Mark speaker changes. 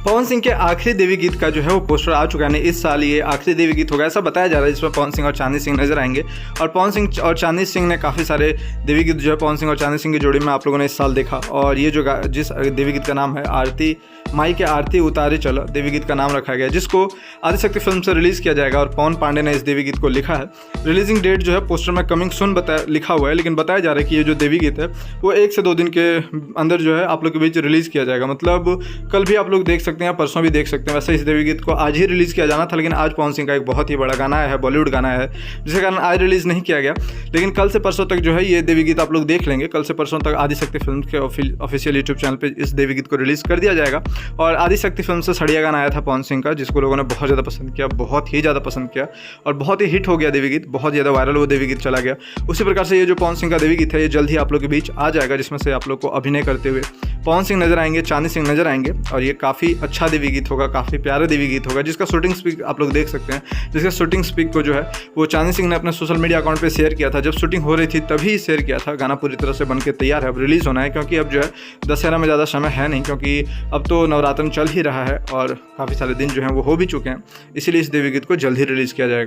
Speaker 1: पवन सिंह के आखिरी देवी गीत का जो है वो पोस्टर आ चुका है। इस साल ये आखिरी देवी गीत होगा ऐसा बताया जा रहा है, जिसमें पवन सिंह और चांदनी सिंह नजर आएंगे। और पवन सिंह और चांदनी सिंह ने काफ़ी सारे देवी गीत जो है पवन सिंह और चांदनी सिंह की जोड़ी में आप लोगों ने इस साल देखा। और ये जो जिस देवी गीत का नाम है आरती माई के आरती उतारे चलो देवी गीत का नाम रखा गया, जिसको आदिशक्ति फिल्म से रिलीज़ किया जाएगा। और पवन पांडे ने इस देवी गीत को लिखा है। रिलीजिंग डेट जो है पोस्टर में कमिंग सून लिखा हुआ है, लेकिन बताया जा रहा है कि ये जो देवी गीत है वो 1 से 2 दिन के अंदर जो है आप लोग के बीच रिलीज़ किया जाएगा। मतलब कल भी आप लोग देख सकते हैं, परसों भी देख सकते हैं। वैसे इस देवी गीत को आज ही रिलीज़ किया जाना था, लेकिन आज पवन सिंह का एक बहुत ही बड़ा गाना है, बॉलीवुड गाना है, जिसके कारण आज रिलीज़ नहीं किया गया। लेकिन कल से परसों तक जो है ये देवी गीत आप लोग देख लेंगे। कल से परसों तक आदिशक्ति फिल्म के ऑफिशियल यूट्यूब चैनल पर इस देवी गीत को रिलीज़ कर दिया जाएगा। और आदिशक्ति फिल्म से सड़िया गाना आया था पवन सिंह का, जिसको लोगों ने बहुत ज़्यादा पसंद किया, बहुत ही ज़्यादा पसंद किया और बहुत ही हिट हो गया देवी गीत, बहुत ज़्यादा वायरल वो देवी गीत चला गया। उसी प्रकार से ये जो पवन सिंह का देवी गीत है ये जल्द ही आप लोग के बीच आ जाएगा, जिसमें से आप लोग को अभिनय करते हुए पवन सिंह नजर आएंगे, चांदनी सिंह नजर आएंगे। और ये काफ़ी अच्छा देवी गीत होगा, काफ़ी प्यारा देवी गीत होगा, जिसका शूटिंग स्पीक आप लोग देख सकते हैं। जिसका शूटिंग स्पीक को जो है वो चांदनी सिंह ने अपने सोशल मीडिया अकाउंट पे शेयर किया था। जब शूटिंग हो रही थी तभी शेयर किया था। गाना पूरी तरह से बनके तैयार है, अब रिलीज़ होना है, क्योंकि अब जो है दशहरा में ज़्यादा समय है नहीं, क्योंकि अब तो नवरात्र चल ही रहा है और काफ़ी सारे दिन जो हैं वो हो भी चुके हैं। इसीलिए इस देवी गीत को जल्द ही रिलीज़ किया जाएगा।